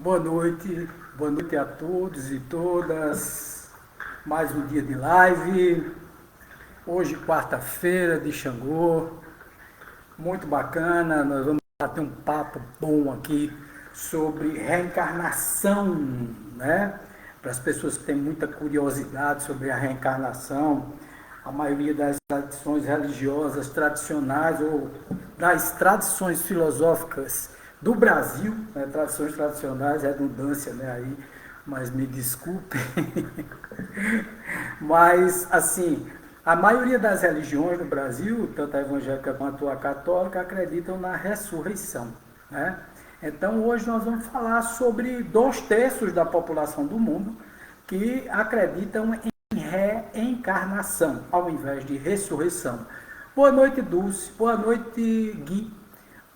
boa noite a todos e todas. Mais um dia de live. Hoje, quarta-feira de Xangô. Muito bacana. Nós vamos bater um papo bom aqui sobre reencarnação, né? Para as pessoas que têm muita curiosidade sobre a reencarnação, a maioria das tradições religiosas tradicionais ou das tradições filosóficas do Brasil, né, tradições tradicionais, redundância, né, aí, mas me desculpem. Mas, assim, a maioria das religiões no Brasil, tanto a evangélica quanto a católica, acreditam na ressurreição, né? Então, hoje nós vamos falar sobre 2/3 da população do mundo que acreditam em reencarnação, ao invés de ressurreição. Boa noite, Dulce. Boa noite, Gui.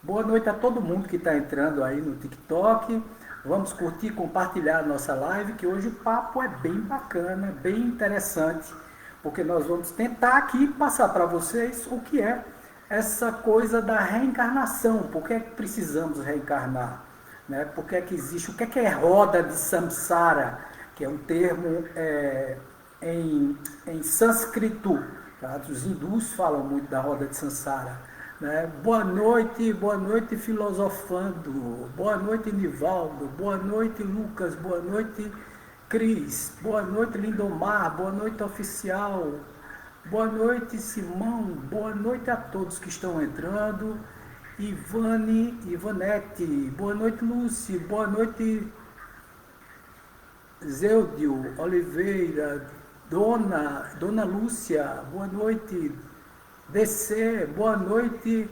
Boa noite a todo mundo que está entrando aí no TikTok. Vamos curtir, compartilhar a nossa live, que hoje o papo é bem bacana, bem interessante, porque nós vamos tentar aqui passar para vocês o que é essa coisa da reencarnação. Por que é que precisamos reencarnar? Né? Por que é que existe? O que é roda de samsara? Que é um termo em sânscrito. Tá? Os hindus falam muito da roda de samsara. Né? Boa noite filosofando, boa noite Nivaldo, boa noite Lucas, boa noite Cris, boa noite Lindomar, boa noite Oficial, boa noite Simão, boa noite a todos que estão entrando, Ivanete, boa noite Lúcia, boa noite Zeudio Oliveira, Dona Lúcia, boa noite DC, boa noite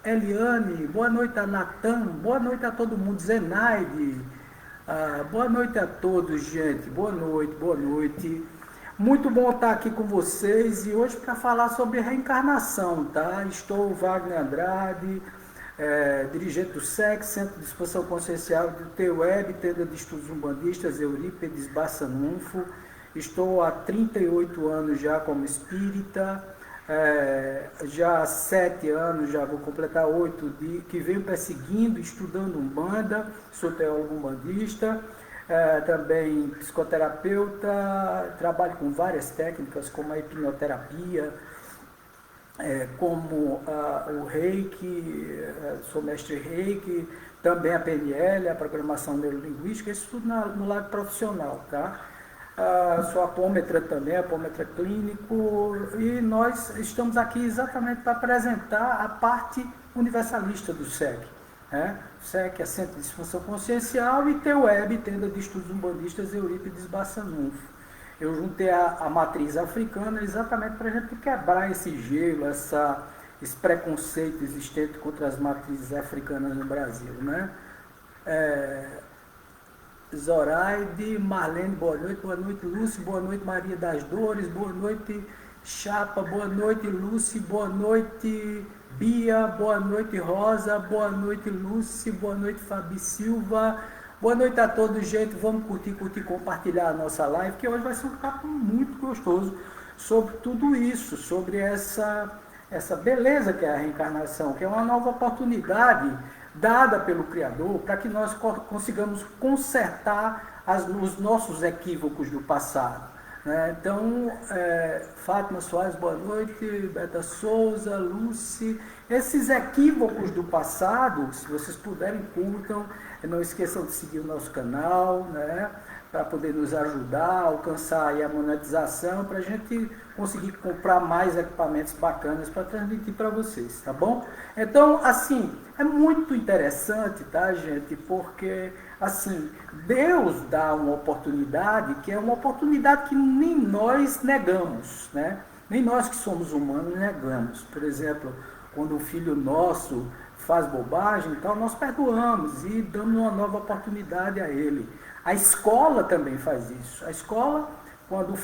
Eliane, boa noite a Natan, boa noite a todo mundo, Zenaide, boa noite a todos, gente, boa noite, boa noite. Muito bom estar aqui com vocês e hoje para falar sobre reencarnação, tá? Estou Wagner Andrade, dirigente do SEC, Centro de Expansão Consciencial do TWeb, Tenda de Estudos Umbandistas, Eurípedes Bassanunfo. Estou há 38 anos já como espírita. Já há 7 anos, já vou completar 8, que venho perseguindo, estudando Umbanda, sou teólogo umbandista, também psicoterapeuta, trabalho com várias técnicas, como a hipnoterapia, como o Reiki, sou mestre Reiki, também a PNL, a programação neurolinguística, isso tudo no lado profissional, tá? Sou apômetra também, apômetra clínico, e nós estamos aqui exatamente para apresentar a parte universalista do SEC. Né? O SEC é Centro de Expansão Consciencial e TWeb, Tenda de Estudos Umbandistas, Eurípides Bassanunfo. Eu juntei a matriz africana exatamente para a gente quebrar esse gelo, esse preconceito existente contra as matrizes africanas no Brasil. Né? Zoraide, Marlene, boa noite Lúcia, boa noite Maria das Dores, boa noite Chapa, boa noite Lúcia, boa noite Bia, boa noite Rosa, boa noite Lúcia, boa noite Fabi Silva, boa noite a todos, gente, vamos curtir, compartilhar a nossa live, que hoje vai ser um papo muito gostoso sobre tudo isso, sobre essa beleza que é a reencarnação, que é uma nova oportunidade dada pelo Criador para que nós consigamos consertar os nossos equívocos do passado. Né? Então, Fátima Soares, boa noite, Beta Souza, Lucy, esses equívocos do passado, se vocês puderem, curtam, não esqueçam de seguir o nosso canal, né? Para poder nos ajudar a alcançar aí a monetização, para a gente conseguir comprar mais equipamentos bacanas para transmitir para vocês, tá bom? Então, assim, é muito interessante, tá, gente? Porque, assim, Deus dá uma oportunidade que é uma oportunidade que nem nós negamos, né? Nem nós que somos humanos negamos. Por exemplo, quando um filho nosso faz bobagem, então nós perdoamos e damos uma nova oportunidade a ele. A escola também faz isso. A escola, quando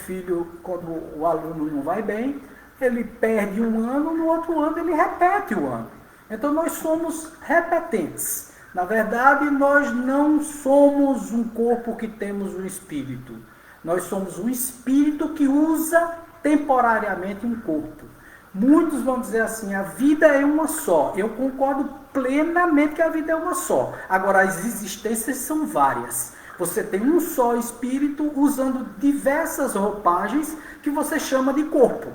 o aluno não vai bem, ele perde um ano, no outro ano ele repete o ano. Então nós somos repetentes. Na verdade, nós não somos um corpo que temos um espírito. Nós somos um espírito que usa temporariamente um corpo. Muitos vão dizer assim, a vida é uma só. Eu concordo plenamente que a vida é uma só. Agora, as existências são várias. Você tem um só espírito usando diversas roupagens que você chama de corpo.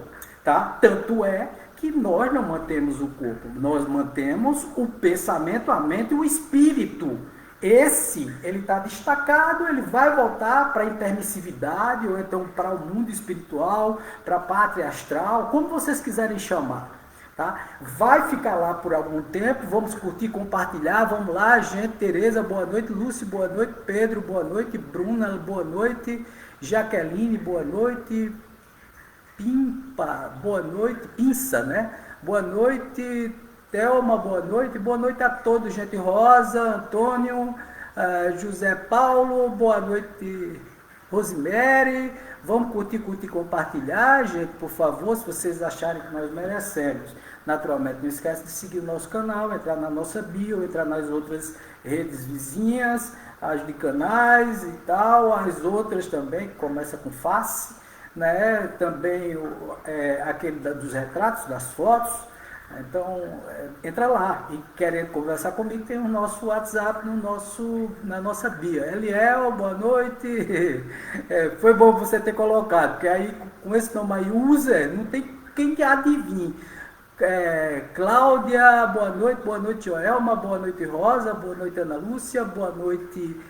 Tá? Tanto é que nós não mantemos o corpo, nós mantemos o pensamento, a mente e o espírito. Esse, ele está destacado, ele vai voltar para a intermissividade, ou então para o mundo espiritual, para a pátria astral, como vocês quiserem chamar. Tá? Vai ficar lá por algum tempo, vamos curtir, compartilhar, vamos lá, gente. Tereza, boa noite. Lúcia, boa noite. Pedro, boa noite. Bruna, boa noite. Jaqueline, boa noite. Pimpa, boa noite. Pinça, né? Boa noite. Thelma, boa noite a todos, gente. Rosa, Antônio, José Paulo, boa noite, Rosemary. Vamos curtir, compartilhar, gente, por favor, se vocês acharem que nós merecemos. Naturalmente, não esquece de seguir o nosso canal, entrar na nossa bio, entrar nas outras redes vizinhas, as de canais e tal, as outras também, que começa com face, né? Também aquele dos retratos, das fotos. Então, entra lá e querendo conversar comigo, tem o nosso WhatsApp na nossa bio. Eliel, boa noite. Foi bom você ter colocado, porque aí com esse nome aí, user, não tem quem adivinhe. Cláudia, boa noite, Joelma, boa noite, Rosa, boa noite, Ana Lúcia, boa noite,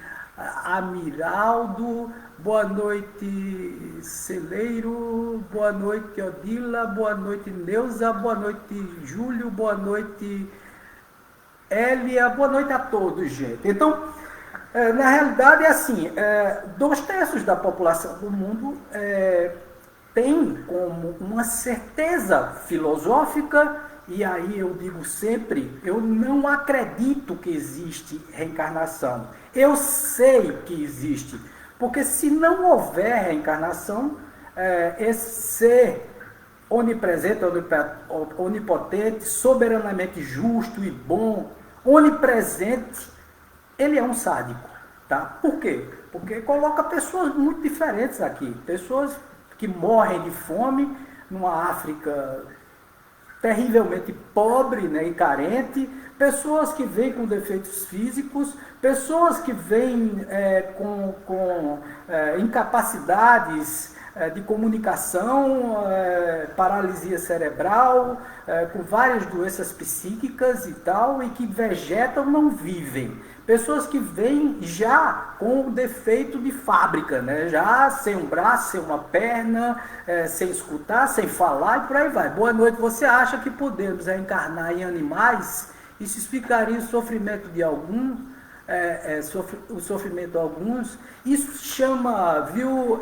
Amiraldo, boa noite, Celeiro, boa noite, Odila, boa noite, Neuza, boa noite, Júlio, boa noite, Elia, boa noite a todos, gente. Então, na realidade é assim, 2/3 da população do mundo tem como uma certeza filosófica, e aí eu digo sempre, eu não acredito que existe reencarnação. Eu sei que existe, porque se não houver reencarnação, esse ser onipresente, onipotente, soberanamente justo e bom, onipresente, ele é um sádico. Tá? Por quê? Porque coloca pessoas muito diferentes aqui, pessoas que morrem de fome numa África terrivelmente pobre, né, e carente, pessoas que vêm com defeitos físicos, pessoas que vêm com incapacidades de comunicação, paralisia cerebral, com várias doenças psíquicas e tal, e que vegetam, não vivem. Pessoas que vêm já com defeito de fábrica, né? Já sem um braço, sem uma perna, sem escutar, sem falar e por aí vai. Boa noite. Você acha que podemos reencarnar em animais? Isso explicaria o sofrimento de algum, o sofrimento de alguns. Isso chama, viu,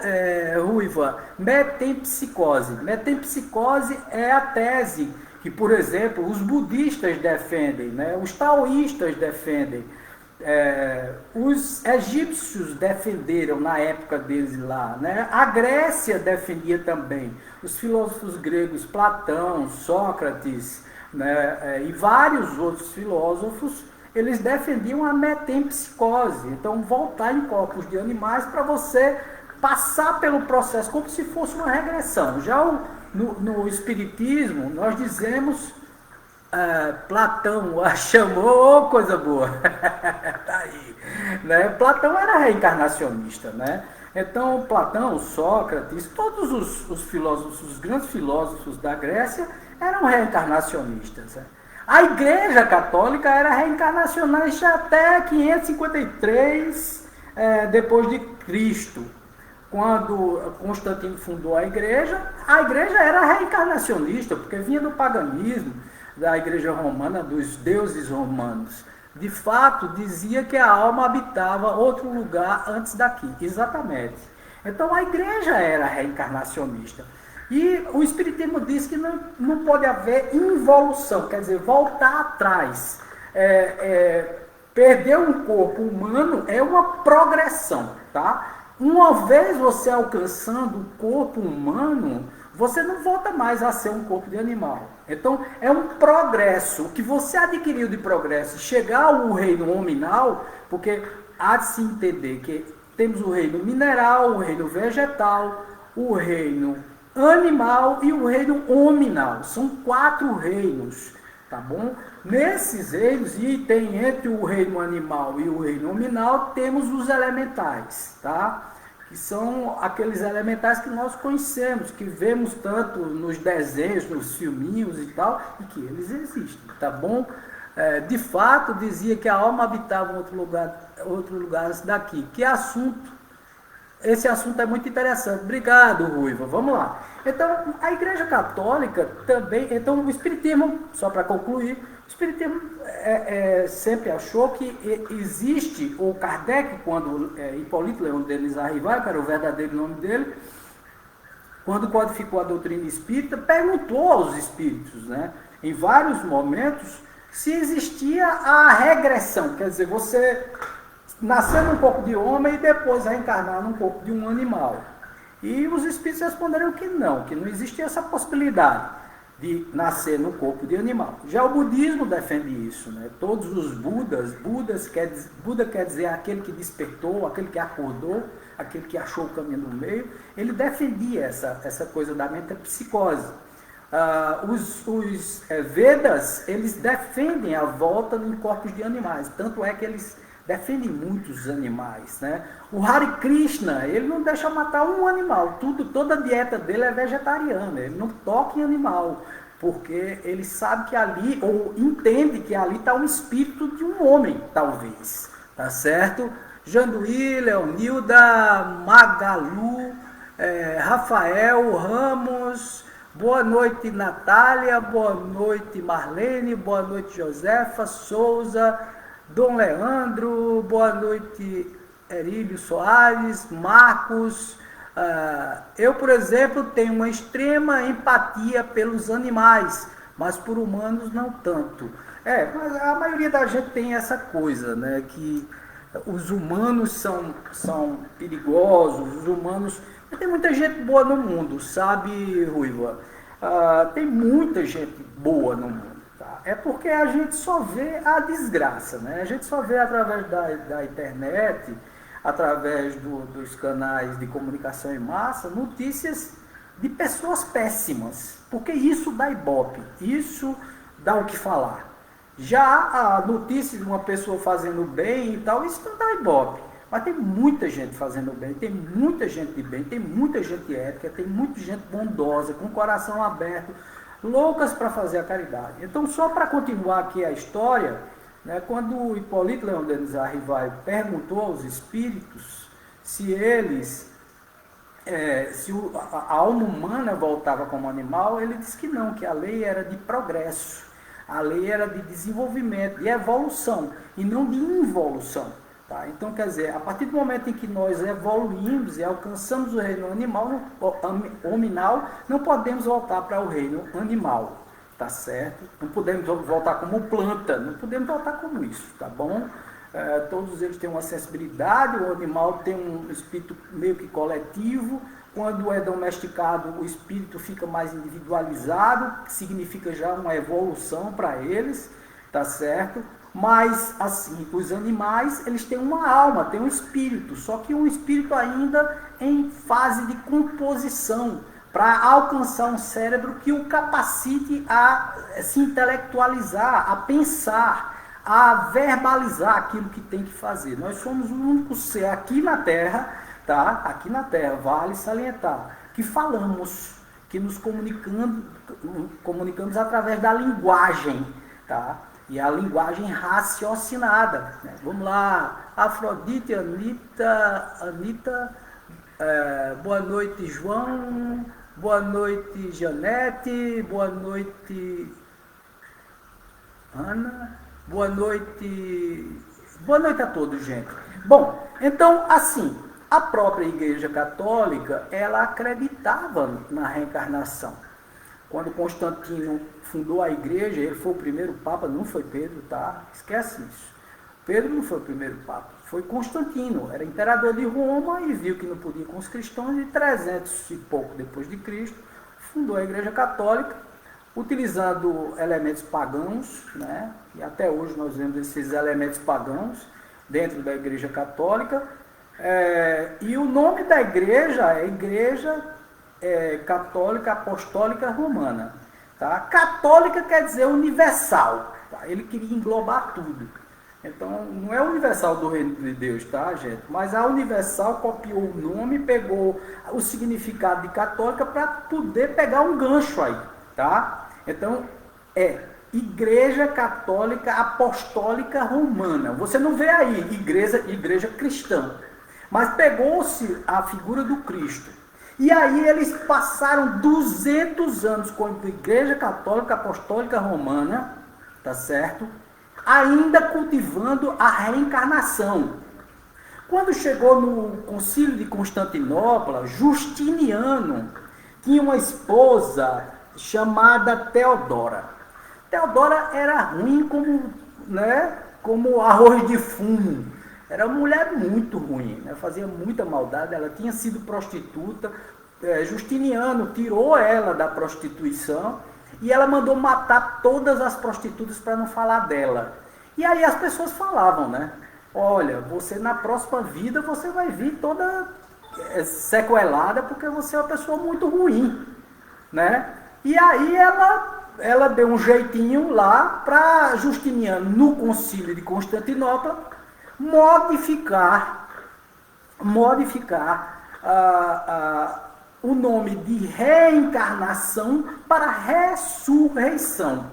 Ruiva, metempsicose. Metempsicose é a tese que, por exemplo, os budistas defendem, né? Os taoístas defendem. Os egípcios defenderam na época deles lá, né? A Grécia defendia também, os filósofos gregos, Platão, Sócrates, né? E vários outros filósofos, eles defendiam a metempsicose, então voltar em corpos de animais para você passar pelo processo como se fosse uma regressão. Já no Espiritismo, nós dizemos... Platão a chamou, coisa boa. Tá aí, né? Platão era reencarnacionista, né? Então Platão, Sócrates, todos os filósofos, os grandes filósofos da Grécia eram reencarnacionistas, né? A Igreja Católica era reencarnacionista até 553 depois de Cristo. Quando Constantino fundou a igreja era reencarnacionista, porque vinha do paganismo, da igreja romana, dos deuses romanos. De fato, dizia que a alma habitava outro lugar antes daqui, exatamente. Então a igreja era reencarnacionista. E o Espiritismo diz que não pode haver involução, quer dizer, voltar atrás. Perder um corpo humano é uma progressão, tá? Uma vez você alcançando o corpo humano, você não volta mais a ser um corpo de animal. Então, é um progresso. O que você adquiriu de progresso, chegar ao reino hominal, porque há de se entender que temos o reino mineral, o reino vegetal, o reino animal e o reino hominal. São 4 reinos, tá bom? Nesses reinos, e tem entre o reino animal e o reino hominal, temos os elementais, tá? Que são aqueles elementais que nós conhecemos, que vemos tanto nos desenhos, nos filminhos e tal, e que eles existem, tá bom? De fato, dizia que a alma habitava em outro lugar daqui. Que assunto? Esse assunto é muito interessante. Obrigado, Ruiva. Vamos lá. Então, a Igreja Católica também... Então, o Espiritismo, só para concluir, o Espiritismo sempre achou que existe, ou Kardec, quando Hipólito Leão Denis Arrivai, que era o verdadeiro nome dele, quando codificou a doutrina espírita, perguntou aos espíritos, né, em vários momentos, se existia a regressão. Quer dizer, você nascer num corpo de homem e depois reencarnar num corpo de um animal. E os espíritos responderam que não existia essa possibilidade de nascer no corpo de animal. Já o budismo defende isso, né? Todos os Buda quer dizer aquele que despertou, aquele que acordou, aquele que achou o caminho do meio. Ele defendia essa coisa da metapsicose. Os Vedas, eles defendem a volta em corpos de animais, tanto é que eles defendem muitos animais, né? O Hare Krishna, ele não deixa matar um animal, toda a dieta dele é vegetariana, ele não toca em animal, porque ele sabe que ali, ou entende que ali está um espírito de um homem, talvez, tá certo? Janduí, Leonilda, Magalu, Rafael Ramos, boa noite Natália, boa noite Marlene, boa noite Josefa Souza, Dom Leandro, boa noite Erílio Soares, Marcos. Eu, por exemplo, tenho uma extrema empatia pelos animais, mas por humanos não tanto. Mas a maioria da gente tem essa coisa, né, que os humanos são perigosos, os humanos... Mas tem muita gente boa no mundo, sabe, Ruiva? Tem muita gente boa no mundo. É porque a gente só vê a desgraça, né? A gente só vê através da internet, através dos canais de comunicação em massa, notícias de pessoas péssimas, porque isso dá ibope, isso dá o que falar. Já a notícia de uma pessoa fazendo bem e tal, isso não dá ibope. Mas tem muita gente fazendo bem, tem muita gente de bem, tem muita gente ética, tem muita gente bondosa, com o coração aberto, loucas para fazer a caridade. Então, só para continuar aqui a história, né, quando Hipólito Leão Denis Arrivai perguntou aos espíritos se eles, a alma humana voltava como animal, ele disse que não, que a lei era de progresso, a lei era de desenvolvimento, de evolução, e não de involução. Tá? Então, quer dizer, a partir do momento em que nós evoluímos e alcançamos o reino hominal, não podemos voltar para o reino animal, tá certo? Não podemos voltar como planta, não podemos voltar como isso, tá bom? Todos eles têm uma sensibilidade, o animal tem um espírito meio que coletivo, quando é domesticado o espírito fica mais individualizado, que significa já uma evolução para eles, tá certo? Mas, assim, os animais, eles têm uma alma, têm um espírito, só que um espírito ainda em fase de composição, para alcançar um cérebro que o capacite a se intelectualizar, a pensar, a verbalizar aquilo que tem que fazer. Nós somos o único ser aqui na Terra, tá? Aqui na Terra, vale salientar, que falamos, que nos comunicamos através da linguagem, tá? E a linguagem raciocinada, né? Vamos lá, Afrodite, Anitta, boa noite João, boa noite Janete, boa noite Ana, boa noite a todos, gente. Bom, então assim, a própria Igreja Católica, ela acreditava na reencarnação. Quando Constantino fundou a igreja, ele foi o primeiro papa, não foi Pedro, tá? Esquece isso. Pedro não foi o primeiro papa, foi Constantino, era imperador de Roma e viu que não podia com os cristãos, e 300 e pouco depois de Cristo, fundou a Igreja Católica, utilizando elementos pagãos, né? E até hoje nós vemos esses elementos pagãos dentro da Igreja Católica, e o nome da igreja é Igreja católica, apostólica, romana. Tá? Católica quer dizer universal. Tá? Ele queria englobar tudo. Então, não é universal do reino de Deus, tá, gente? Mas a universal copiou o nome, pegou o significado de católica para poder pegar um gancho aí, tá? Então, Igreja Católica Apostólica Romana. Você não vê aí igreja cristã. Mas pegou-se a figura do Cristo. E aí eles passaram 200 anos como Igreja Católica Apostólica Romana, tá certo? Ainda cultivando a reencarnação. Quando chegou no Concílio de Constantinopla, Justiniano tinha uma esposa chamada Teodora. Teodora era ruim como arroz de fumo. Era uma mulher muito ruim, né? Fazia muita maldade, ela tinha sido prostituta. Justiniano tirou ela da prostituição e ela mandou matar todas as prostitutas para não falar dela. E aí as pessoas falavam, né? Olha, você na próxima vida você vai vir toda sequelada porque você é uma pessoa muito ruim, né? E aí ela deu um jeitinho lá para Justiniano, no Concílio de Constantinopla, modificar o nome de reencarnação para ressurreição.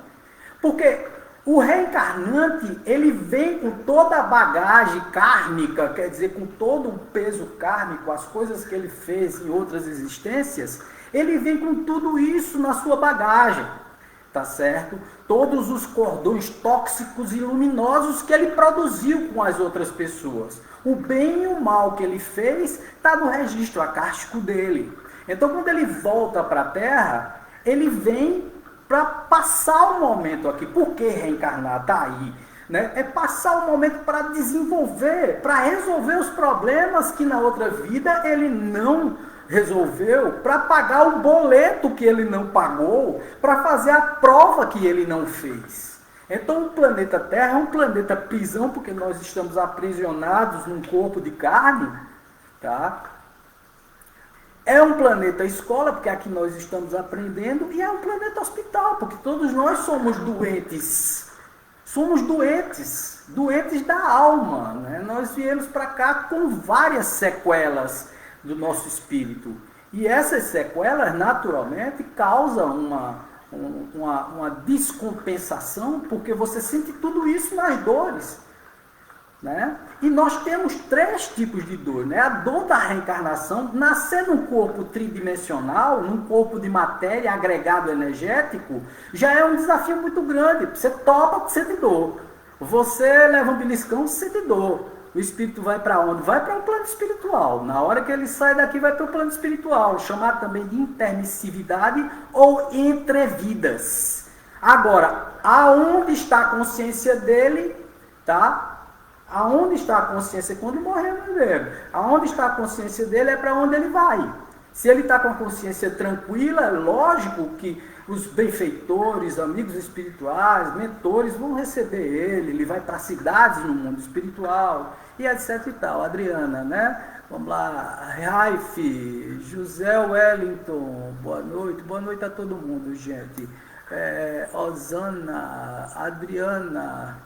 Porque o reencarnante, ele vem com toda a bagagem kármica, quer dizer, com todo o peso kármico, as coisas que ele fez em outras existências, ele vem com tudo isso na sua bagagem, tá certo? Todos os cordões tóxicos e luminosos que ele produziu com as outras pessoas. O bem e o mal que ele fez está no registro acástico dele. Então, quando ele volta para a Terra, ele vem para passar o momento aqui. Por que reencarnar? Está aí. Né? É passar o momento para desenvolver, para resolver os problemas que na outra vida ele não resolveu, para pagar o boleto que ele não pagou, para fazer a prova que ele não fez. Então o planeta Terra é um planeta prisão, porque nós estamos aprisionados num corpo de carne, tá? É um planeta escola, porque aqui nós estamos aprendendo, e é um planeta hospital, porque todos nós somos doentes. Somos doentes da alma, né? Nós viemos para cá com várias sequelas do nosso espírito. E essas sequelas, naturalmente, causam uma descompensação, porque você sente tudo isso nas dores. Né? E nós temos 3 tipos de dor. Né? A dor da reencarnação, nascer num corpo tridimensional, num corpo de matéria agregado energético, já é um desafio muito grande. Você topa, sente dor. Você leva um beliscão, sente dor. O espírito vai para onde? Vai para o plano espiritual. Na hora que ele sai daqui, vai para o plano espiritual, chamado também de intermissividade ou entrevidas. Agora, aonde está a consciência dele, tá? Aonde está a consciência quando morrer o mesmo? Aonde está a consciência dele é para onde ele vai. Se ele está com a consciência tranquila, é lógico que os benfeitores, amigos espirituais, mentores vão receber ele vai para cidades no mundo espiritual, e etc e tal. Adriana, né? Vamos lá, Raif, José Wellington, boa noite a todo mundo, gente. Osana, Adriana,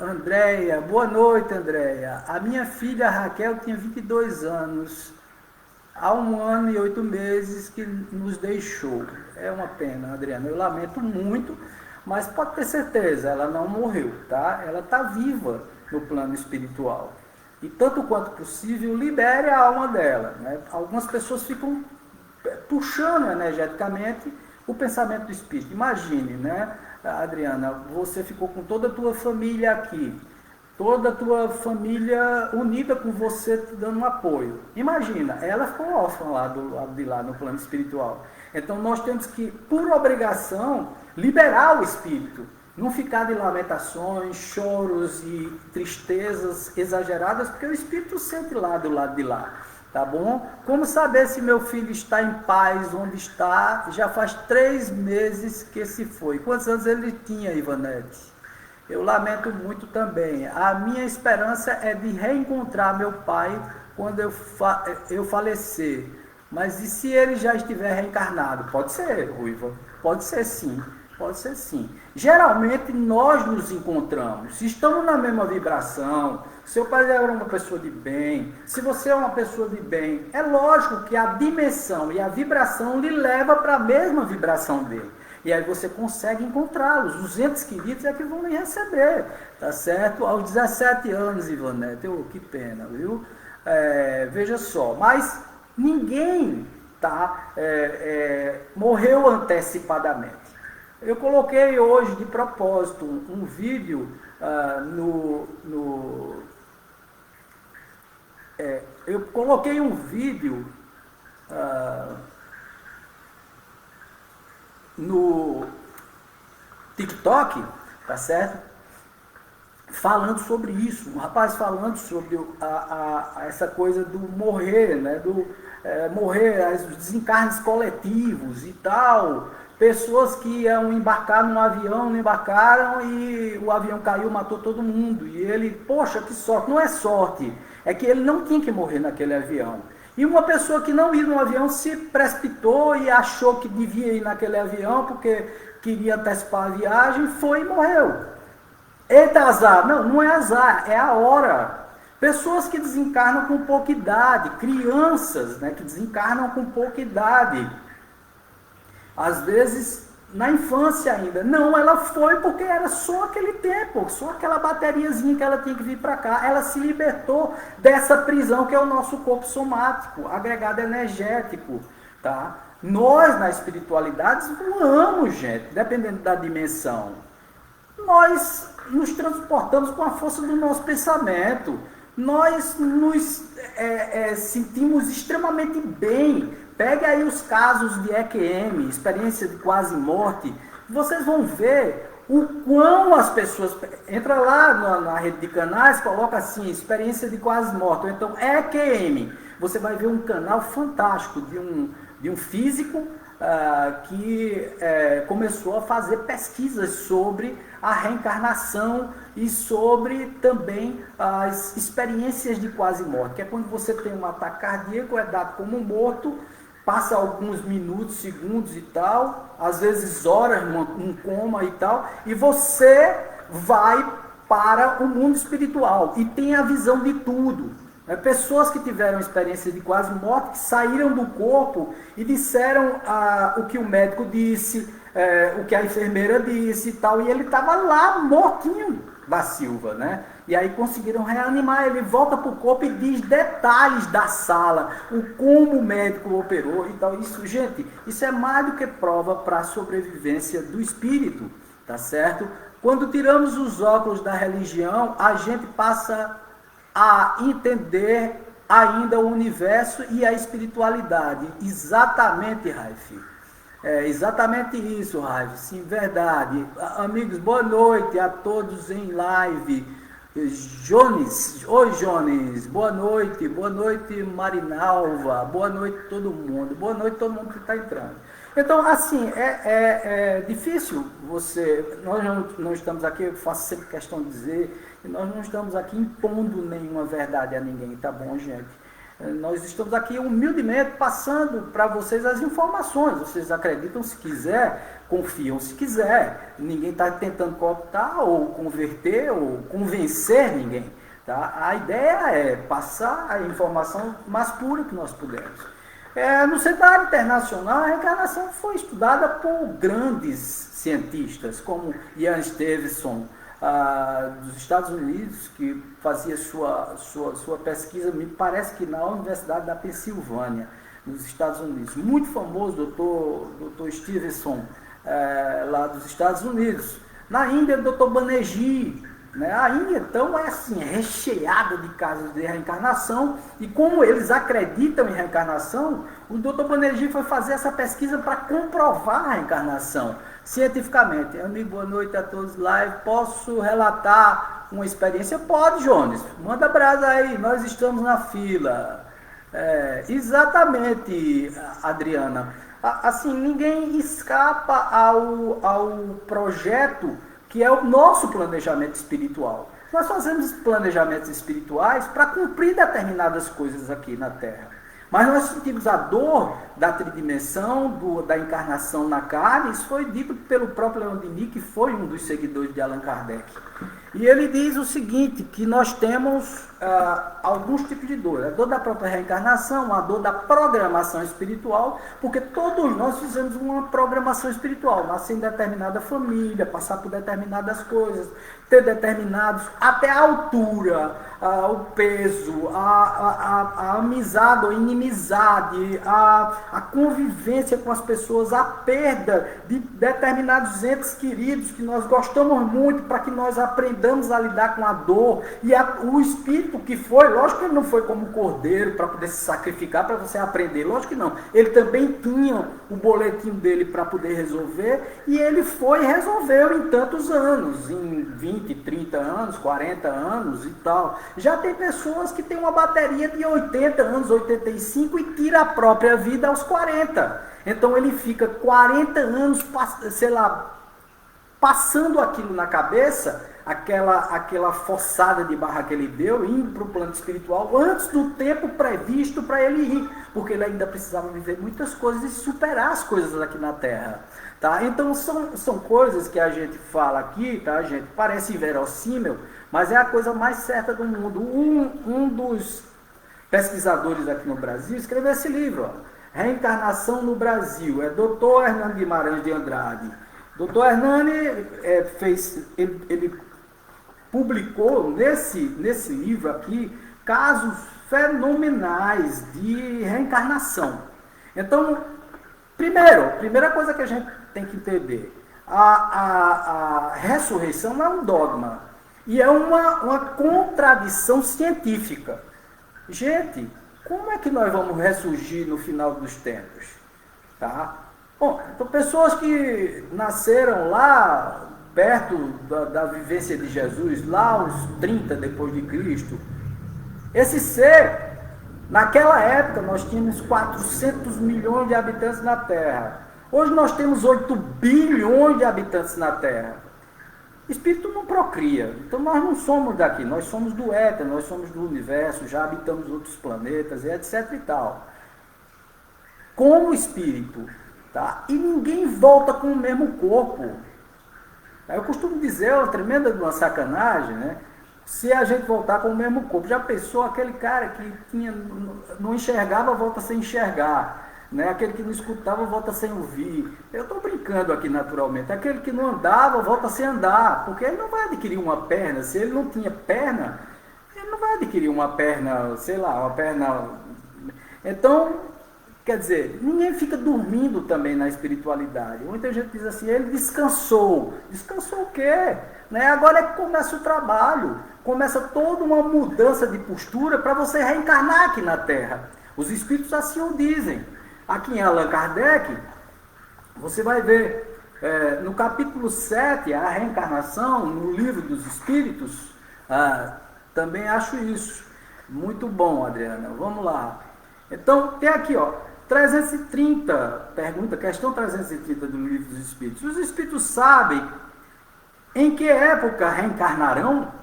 Andréia, boa noite, Andréia. A minha filha Raquel tinha 22 anos, há 1 ano e 8 meses que nos deixou. É uma pena, Adriana, eu lamento muito, mas pode ter certeza, ela não morreu, tá? Ela está viva no plano espiritual. E tanto quanto possível, libere a alma dela. Né? Algumas pessoas ficam puxando energeticamente o pensamento do espírito. Imagine, né, Adriana, você ficou com toda a tua família aqui, toda a tua família unida com você, te dando um apoio. Imagina, ela ficou órfã lá do lado de lá, no plano espiritual. Então nós temos que, por obrigação, liberar o espírito. Não ficar de lamentações, choros e tristezas exageradas, porque o espírito sente lá do lado de lá. Tá bom? Como saber se meu filho está em paz, onde está? Já faz 3 meses que se foi. Quantos anos ele tinha, Ivanete? Eu lamento muito também. A minha esperança é de reencontrar meu pai quando eu falecer. Mas e se ele já estiver reencarnado? Pode ser, Ruiva. Pode ser sim. Pode ser sim. Geralmente nós nos encontramos. Se estamos na mesma vibração, seu pai era uma pessoa de bem, se você é uma pessoa de bem, é lógico que a dimensão e a vibração lhe leva para a mesma vibração dele. E aí você consegue encontrá-los. Os entes queridos é que vão lhe receber, tá certo? Aos 17 anos, Ivanete, que pena, viu? Veja só, mas ninguém morreu antecipadamente. Eu coloquei hoje de propósito um vídeo eu coloquei um vídeo no TikTok, tá certo? Falando sobre isso, um rapaz falando sobre essa coisa do morrer, né? Morrer, os desencarnes coletivos e tal. Pessoas que iam embarcar num avião, não embarcaram e o avião caiu, matou todo mundo. E ele, poxa, que sorte. Não é sorte, é que ele não tinha que morrer naquele avião. E uma pessoa que não ia no avião se precipitou e achou que devia ir naquele avião porque queria antecipar a viagem, foi e morreu. Eita, azar. Não, não é azar, é a hora. Pessoas que desencarnam com pouca idade, crianças, né, que desencarnam com pouca idade. Às vezes, na infância ainda. Não, ela foi porque era só aquele tempo, só aquela bateriazinha que ela tinha que vir para cá. Ela se libertou dessa prisão que é o nosso corpo somático, agregado energético, tá? Nós, na espiritualidade, voamos, gente, dependendo da dimensão. Nós nos transportamos com a força do nosso pensamento. Nós nos sentimos extremamente bem. Pegue aí os casos de EQM, experiência de quase morte. Vocês vão ver o quão as pessoas... Entra lá na rede de canais, coloca assim, experiência de quase morte. Ou então EQM. Você vai ver um canal fantástico de um físico que começou a fazer pesquisas sobre a reencarnação e sobre também as experiências de quase morte, que é quando você tem um ataque cardíaco, é dado como morto, passa alguns minutos, segundos e tal, às vezes horas, um coma e tal, e você vai para o mundo espiritual e tem a visão de tudo. Pessoas que tiveram experiência de quase morte, que saíram do corpo e disseram o que o médico disse, o que a enfermeira disse e tal, e ele estava lá mortinho da Silva, né? E aí conseguiram reanimar, ele volta para o corpo e diz detalhes da sala, como o médico operou e tal. Isso, gente, isso é mais do que prova para a sobrevivência do espírito, tá certo? Quando tiramos os óculos da religião, a gente passa a entender ainda o universo e a espiritualidade. Exatamente, Raif. É exatamente isso, Raif. Sim, verdade. Amigos, boa noite a todos em live. Jones, oi Jones, boa noite Marinalva, boa noite todo mundo que está entrando. Então, assim, é difícil nós não estamos aqui, eu faço sempre questão de dizer, que nós não estamos aqui impondo nenhuma verdade a ninguém, tá bom, gente? Nós estamos aqui humildemente passando para vocês as informações. Vocês acreditam se quiser, confiam se quiser. Ninguém está tentando cooptar ou converter ou convencer ninguém. Tá? A ideia é passar a informação mais pura que nós pudermos. No cenário internacional, a reencarnação foi estudada por grandes cientistas, como Ian Stevenson, dos Estados Unidos, que fazia sua pesquisa, me parece que na Universidade da Pensilvânia, nos Estados Unidos. Muito famoso, doutor Stevenson, lá dos Estados Unidos. Na Índia, doutor Banerjee. Né? A Índia, então, é assim, recheada de casos de reencarnação, e como eles acreditam em reencarnação, o doutor Banerjee foi fazer essa pesquisa para comprovar a reencarnação cientificamente. Amigo, boa noite a todos live. Posso relatar uma experiência? Pode, Jones. Manda brasa aí, nós estamos na fila. Exatamente, Adriana. Assim, ninguém escapa ao projeto que é o nosso planejamento espiritual. Nós fazemos planejamentos espirituais para cumprir determinadas coisas aqui na Terra. Mas nós sentimos a dor da tridimensão, da encarnação na carne. Isso foi dito pelo próprio Leon Denis, que foi um dos seguidores de Allan Kardec. E ele diz o seguinte, que nós temos alguns tipos de dor. A dor da própria reencarnação, a dor da programação espiritual, porque todos nós fizemos uma programação espiritual. Nascer em determinada família, passar por determinadas coisas, ter determinados, até a altura, o peso, a amizade ou inimizade, a convivência com as pessoas, a perda de determinados entes queridos que nós gostamos muito, para que nós aprendamos a lidar com a dor. E o espírito que foi, lógico que ele não foi como um cordeiro para poder se sacrificar para você aprender, lógico que não. Ele também tinha o boletim dele para poder resolver, e ele foi e resolveu em tantos anos, em 20, 30 anos, 40 anos e tal. Já tem pessoas que têm uma bateria de 80 anos, 85 e tira a própria vida aos 40. Então ele fica 40 anos, sei lá, passando aquilo na cabeça, aquela forçada de barra que ele deu, indo para o plano espiritual, antes do tempo previsto para ele ir, porque ele ainda precisava viver muitas coisas e superar as coisas aqui na Terra. Tá? Então são coisas que a gente fala aqui, tá, gente? Parece inverossímil, mas é a coisa mais certa do mundo. Um dos pesquisadores aqui no Brasil escreveu esse livro, ó, Reencarnação no Brasil, é Dr. Hernani Guimarães de Andrade. Dr. Hernani ele publicou nesse livro aqui casos fenomenais de reencarnação. Então, primeira coisa que a gente tem que entender, a ressurreição não é um dogma, e é uma contradição científica. Gente, como é que nós vamos ressurgir no final dos tempos? Tá? Bom, então pessoas que nasceram lá perto da vivência de Jesus, lá aos 30 depois de Cristo, esse ser, naquela época nós tínhamos 400 milhões de habitantes na Terra. Hoje nós temos 8 bilhões de habitantes na Terra. Espírito não procria, então nós não somos daqui, nós somos do éter, nós somos do universo, já habitamos outros planetas, etc e tal. Como espírito, tá? E ninguém volta com o mesmo corpo. Eu costumo dizer, é uma tremenda de uma sacanagem, né? Se a gente voltar com o mesmo corpo, já pensou aquele cara que não enxergava, volta sem enxergar, né? Aquele que não escutava, volta sem ouvir. Eu estou brincando aqui naturalmente. Aquele que não andava, volta sem andar, porque ele não vai adquirir uma perna. Se ele não tinha perna, ele não vai adquirir uma perna, sei lá, uma perna. Então, quer dizer, ninguém fica dormindo também na espiritualidade. Muita gente diz assim, ele descansou. Descansou o quê? Né? Agora é que começa o trabalho. Começa toda uma mudança de postura para você reencarnar aqui na Terra. Os espíritos assim o dizem. Aqui em Allan Kardec, você vai ver, no capítulo 7, a reencarnação, no livro dos espíritos, também acho isso. Muito bom, Adriana. Vamos lá. Então, tem aqui, ó, 330, questão 330 do livro dos espíritos. Os espíritos sabem em que época reencarnarão?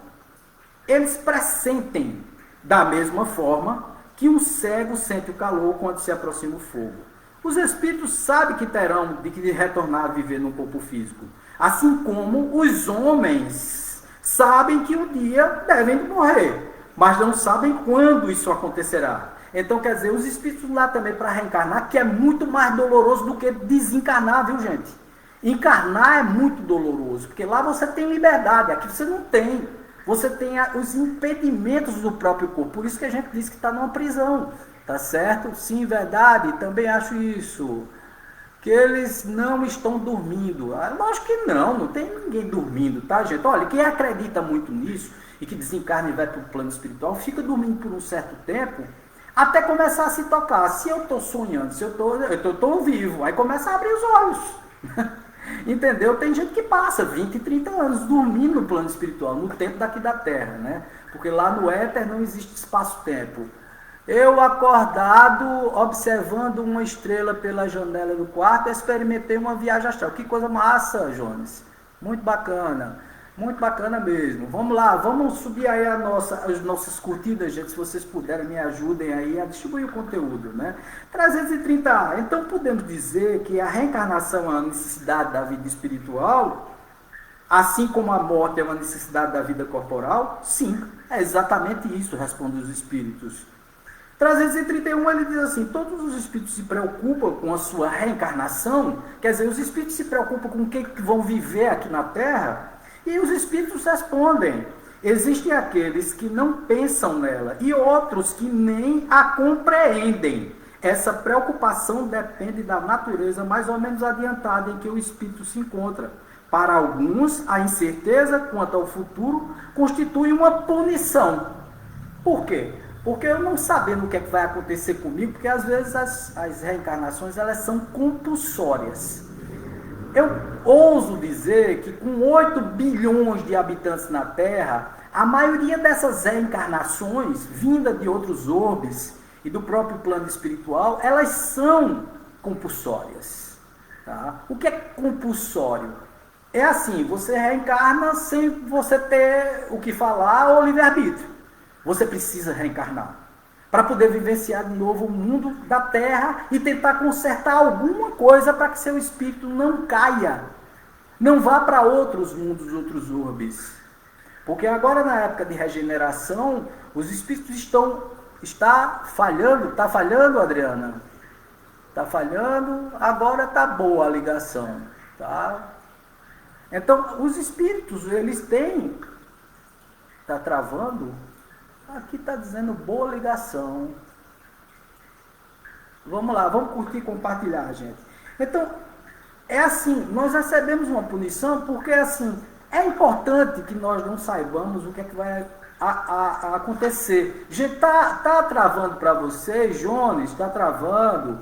Eles pressentem da mesma forma que um cego sente o calor quando se aproxima o fogo. Os espíritos sabem que terão de retornar a viver no corpo físico, assim como os homens sabem que um dia devem morrer, mas não sabem quando isso acontecerá. Então, quer dizer, os espíritos lá também para reencarnar, que é muito mais doloroso do que desencarnar, viu, gente? Encarnar é muito doloroso, porque lá você tem liberdade, aqui você não tem. Você tem os impedimentos do próprio corpo. Por isso que a gente diz que está numa prisão. Tá certo? Sim, verdade. Também acho isso. Que eles não estão dormindo. Lógico que não tem ninguém dormindo, tá, gente? Olha, quem acredita muito nisso e que desencarna e vai para o plano espiritual, fica dormindo por um certo tempo, até começar a se tocar. Se eu estou sonhando, se eu estou vivo, aí começa a abrir os olhos. Entendeu? Tem gente que passa 20, 30 anos dormindo no plano espiritual, no tempo daqui da Terra, né? Porque lá no éter não existe espaço-tempo. Eu acordado, observando uma estrela pela janela do quarto, experimentei uma viagem astral. Que coisa massa, Jones. Muito bacana. Muito bacana mesmo. Vamos lá, vamos subir aí as nossas curtidas, gente. Se vocês puderem, me ajudem aí a distribuir o conteúdo, né? 330. Então podemos dizer que a reencarnação é uma necessidade da vida espiritual, assim como a morte é uma necessidade da vida corporal? Sim, é exatamente isso, respondem os espíritos. 331 ele diz assim: todos os espíritos se preocupam com a sua reencarnação, quer dizer, os espíritos se preocupam com o que vão viver aqui na Terra, e os espíritos respondem: existem aqueles que não pensam nela e outros que nem a compreendem. Essa preocupação depende da natureza mais ou menos adiantada em que o espírito se encontra. Para alguns, a incerteza quanto ao futuro constitui uma punição. Por quê? Porque eu não sabendo o que é que vai acontecer comigo, porque às vezes as reencarnações elas são compulsórias. Eu ouso dizer que com 8 bilhões de habitantes na Terra, a maioria dessas reencarnações, vinda de outros orbes e do próprio plano espiritual, elas são compulsórias. Tá? O que é compulsório? É assim, você reencarna sem você ter o que falar ou livre-arbítrio. Você precisa reencarnar para poder vivenciar de novo o mundo da Terra e tentar consertar alguma coisa para que seu espírito não caia, não vá para outros mundos, outros orbes. Porque agora na época de regeneração, os espíritos está falhando, Adriana? Está falhando, agora está boa a ligação, tá? Então, os espíritos, eles têm, está travando? Aqui está dizendo boa ligação. Vamos lá, vamos curtir e compartilhar, gente. Então, é assim, nós recebemos uma punição porque, assim, é importante que nós não saibamos o que é que vai acontecer. Gente, tá travando para vocês, Jones? Está travando?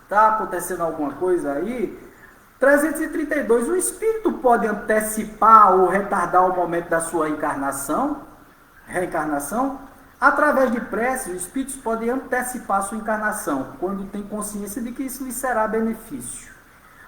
Está acontecendo alguma coisa aí? 332. O espírito pode antecipar ou retardar o momento da sua reencarnação? Através de preces, os espíritos podem antecipar a sua encarnação, quando tem consciência de que isso lhe será benefício.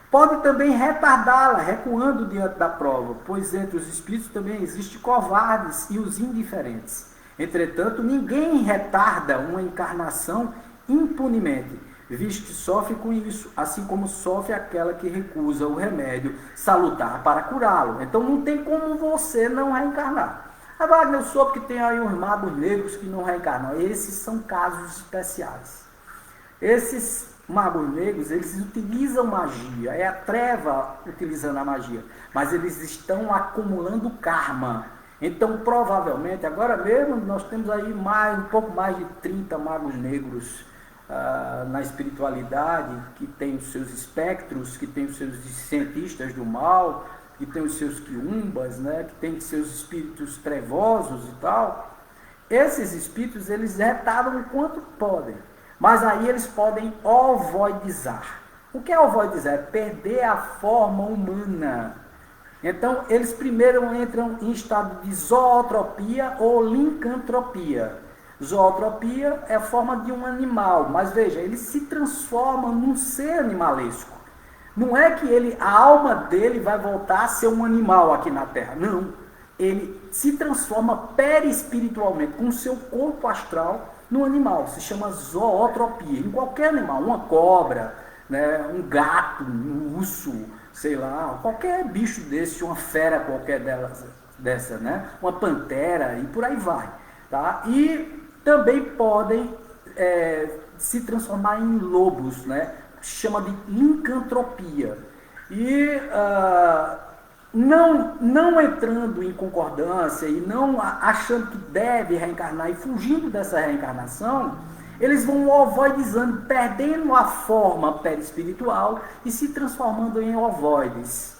Pode também retardá-la, recuando diante da prova, pois entre os espíritos também existem covardes e os indiferentes. Entretanto, ninguém retarda uma encarnação impunemente, visto que sofre com isso, assim como sofre aquela que recusa o remédio salutar para curá-lo. Então não tem como você não reencarnar. A Wagner, eu soube que tem aí uns magos negros que não reencarnam. Esses são casos especiais. Esses magos negros, eles utilizam magia, é a treva utilizando a magia, mas eles estão acumulando karma. Então, provavelmente, agora mesmo, nós temos aí um pouco mais de 30 magos negros na espiritualidade, que tem os seus espectros, que tem os seus cientistas do mal, que tem os seus quiumbas, né, que tem os seus espíritos trevosos e tal. Esses espíritos, eles retardam o quanto podem, mas aí eles podem ovoidizar. O que é ovoidizar? É perder a forma humana. Então, eles primeiro entram em estado de zootropia ou lincantropia. Zootropia é a forma de um animal, mas veja, ele se transforma num ser animalesco. Não é que a alma dele vai voltar a ser um animal aqui na Terra, não. Ele se transforma perispiritualmente, com o seu corpo astral, num animal. Se chama zootropia. Em qualquer animal, uma cobra, né, um gato, um urso, sei lá, qualquer bicho desse, uma fera qualquer dessa, né, uma pantera e por aí vai. Tá? E também podem se transformar em lobos, né? Chama de lincantropia. E não entrando em concordância e não achando que deve reencarnar e fugindo dessa reencarnação, eles vão ovoidizando, perdendo a forma perispiritual e se transformando em ovoides.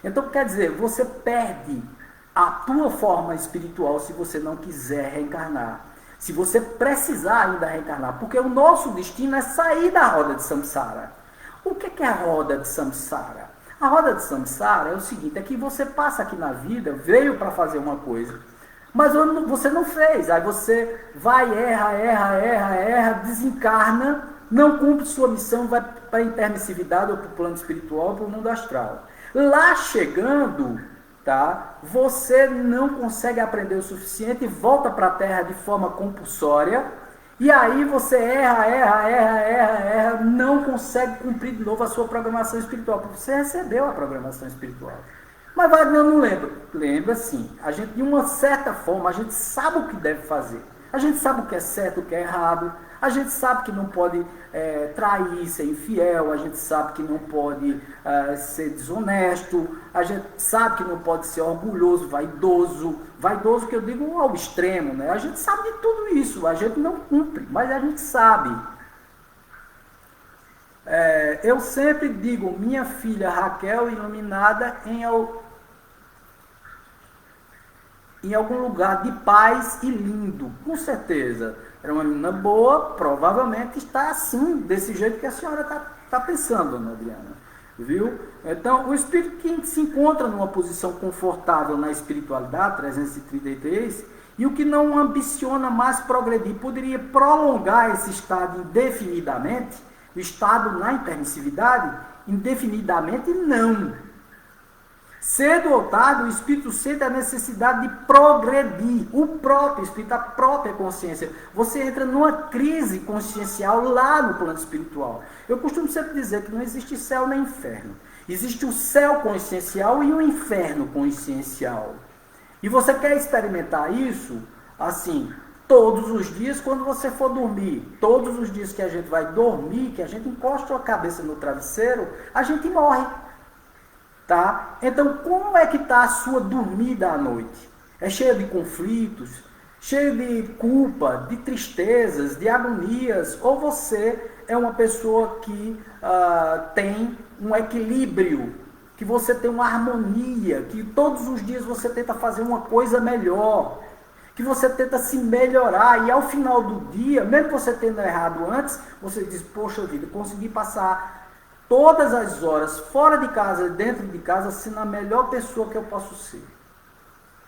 Então, quer dizer, você perde a tua forma espiritual se você não quiser reencarnar. Se você precisar ainda reencarnar, porque o nosso destino é sair da roda de samsara. O que é a roda de samsara? A roda de samsara é o seguinte, é que você passa aqui na vida, veio para fazer uma coisa, mas você não fez, aí você vai, erra, desencarna, não cumpre sua missão, vai para a intermissividade ou para o plano espiritual, ou para o mundo astral. Lá chegando, tá? Você não consegue aprender o suficiente, volta para a Terra de forma compulsória, e aí você erra, não consegue cumprir de novo a sua programação espiritual, porque você recebeu a programação espiritual. Mas Wagner não lembra. Lembra sim. A gente, de uma certa forma, a gente sabe o que deve fazer. A gente sabe o que é certo, o que é errado. A gente sabe que não pode trair, ser infiel. A gente sabe que não pode ser desonesto. A gente sabe que não pode ser orgulhoso, vaidoso. Vaidoso que eu digo ao extremo, né? A gente sabe de tudo isso. A gente não cumpre, mas a gente sabe. Eu sempre digo, minha filha Raquel, iluminada em algum lugar de paz e lindo, com certeza. Era uma menina boa, provavelmente está assim, desse jeito que a senhora está pensando, Ana Adriana. Viu? Então, o espírito que se encontra numa posição confortável na espiritualidade, 333, e o que não ambiciona mais progredir, poderia prolongar esse estado indefinidamente, o estado na intermissividade, indefinidamente não. Cedo ou tarde, o espírito sente a necessidade de progredir. O próprio espírito, a própria consciência. Você entra numa crise consciencial lá no plano espiritual. Eu costumo sempre dizer que não existe céu nem inferno. Existe o céu consciencial e o inferno consciencial. E você quer experimentar isso, assim, todos os dias quando você for dormir. Todos os dias que a gente vai dormir, que a gente encosta a cabeça no travesseiro, a gente morre. Tá? Então, como é que está a sua dormida à noite? É cheia de conflitos, cheia de culpa, de tristezas, de agonias? Ou você é uma pessoa que tem um equilíbrio, que você tem uma harmonia, que todos os dias você tenta fazer uma coisa melhor, que você tenta se melhorar, e ao final do dia, mesmo você tendo errado antes, você diz, poxa vida, consegui passar todas as horas, fora de casa e dentro de casa, sendo a melhor pessoa que eu posso ser.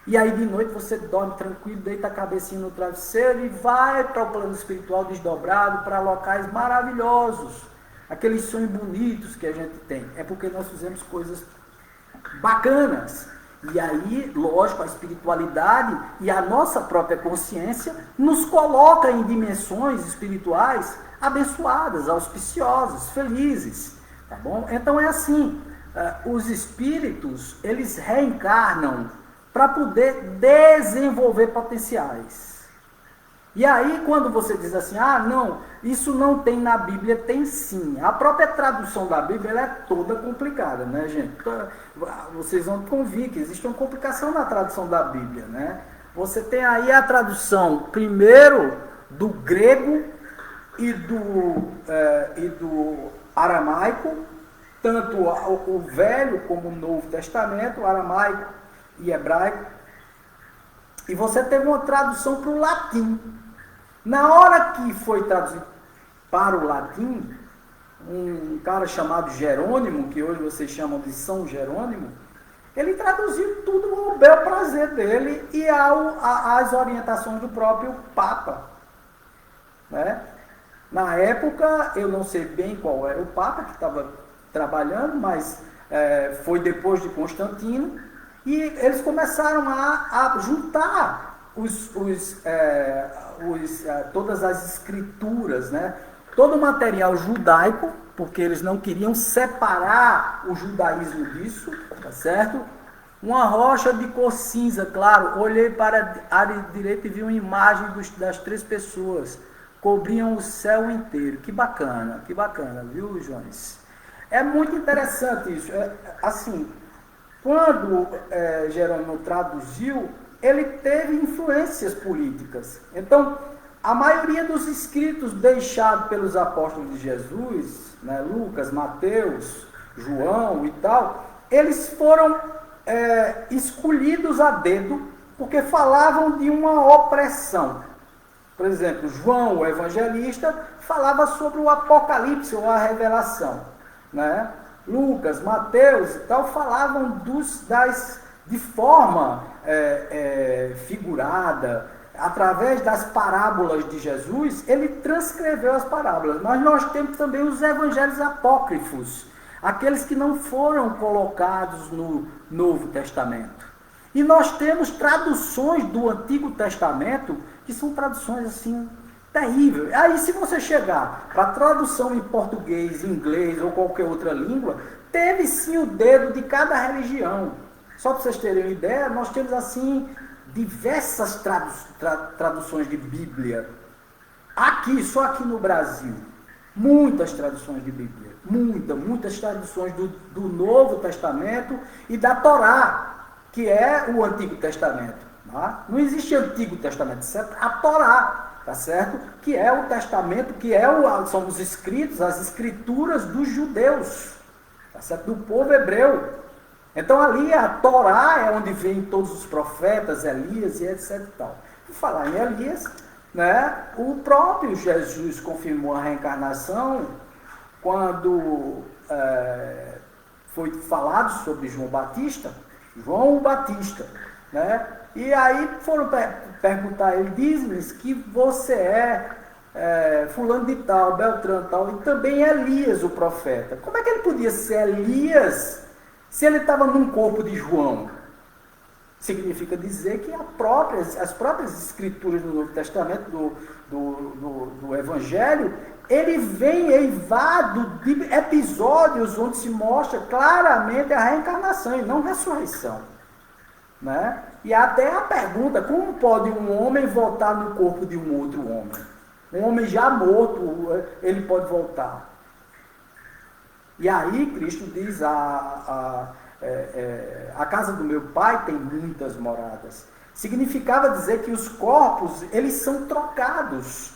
E aí de noite você dorme tranquilo, deita a cabecinha no travesseiro e vai para o plano espiritual desdobrado, para locais maravilhosos. Aqueles sonhos bonitos que a gente tem. É porque nós fizemos coisas bacanas. E aí, lógico, a espiritualidade e a nossa própria consciência nos coloca em dimensões espirituais abençoadas, auspiciosas, felizes. Tá bom? Então é assim, os espíritos, eles reencarnam para poder desenvolver potenciais. E aí quando você diz assim, não, isso não tem na Bíblia, tem sim. A própria tradução da Bíblia, ela é toda complicada, né, gente? Vocês vão convir que existe uma complicação na tradução da Bíblia, né? Você tem aí a tradução, primeiro, do grego e do aramaico, tanto o Velho como o Novo Testamento, o aramaico e hebraico, e você teve uma tradução para o latim. Na hora que foi traduzido para o latim, um cara chamado Jerônimo, que hoje vocês chamam de São Jerônimo, ele traduziu tudo ao bel prazer dele e às orientações do próprio Papa, né? Na época, eu não sei bem qual era o Papa que estava trabalhando, mas foi depois de Constantino, e eles começaram a juntar todas as escrituras, né? Todo o material judaico, porque eles não queriam separar o judaísmo disso, tá certo? Uma rocha de cor cinza, claro, olhei para a área direita e vi uma imagem das três pessoas, cobriam o céu inteiro. Que bacana, viu, Jones? É muito interessante isso. Assim, quando Jerônimo traduziu, ele teve influências políticas. Então, a maioria dos escritos deixados pelos apóstolos de Jesus, né, Lucas, Mateus, João e tal, eles foram escolhidos a dedo porque falavam de uma opressão. Por exemplo, João, o evangelista, falava sobre o Apocalipse ou a revelação, né? Lucas, Mateus e tal falavam de forma figurada, através das parábolas de Jesus, ele transcreveu as parábolas. Mas nós temos também os evangelhos apócrifos. aqueles que não foram colocados no Novo Testamento. E nós temos traduções do Antigo Testamento que são traduções assim terríveis. Aí se você chegar para a tradução em português, inglês ou qualquer outra língua, teve sim o dedo de cada religião. Só para vocês terem uma ideia, nós temos assim diversas traduções de Bíblia. Aqui, só aqui no Brasil, muitas traduções de Bíblia. Muitas traduções do Novo Testamento e da Torá, que é o Antigo Testamento. Tá? Não existe Antigo Testamento, certo? A Torá, tá certo? Que é o Testamento, são os escritos, as escrituras dos judeus, tá certo? Do povo hebreu. Então ali a Torá é onde vem todos os profetas, Elias e etc. E tal. Por falar em Elias, né, o próprio Jesus confirmou a reencarnação quando foi falado sobre João Batista, né? E aí foram perguntar a ele, diz-me que você é fulano de tal, Beltrano tal, e também Elias o profeta. Como é que ele podia ser Elias se ele estava num corpo de João? Significa dizer que as próprias escrituras do Novo Testamento, do Evangelho, ele vem eivado de episódios onde se mostra claramente a reencarnação e não ressurreição. Né? E até a pergunta, como pode um homem voltar no corpo de um outro homem? Um homem já morto, ele pode voltar. E aí Cristo diz, a casa do meu pai tem muitas moradas. Significava dizer que os corpos, eles são trocados,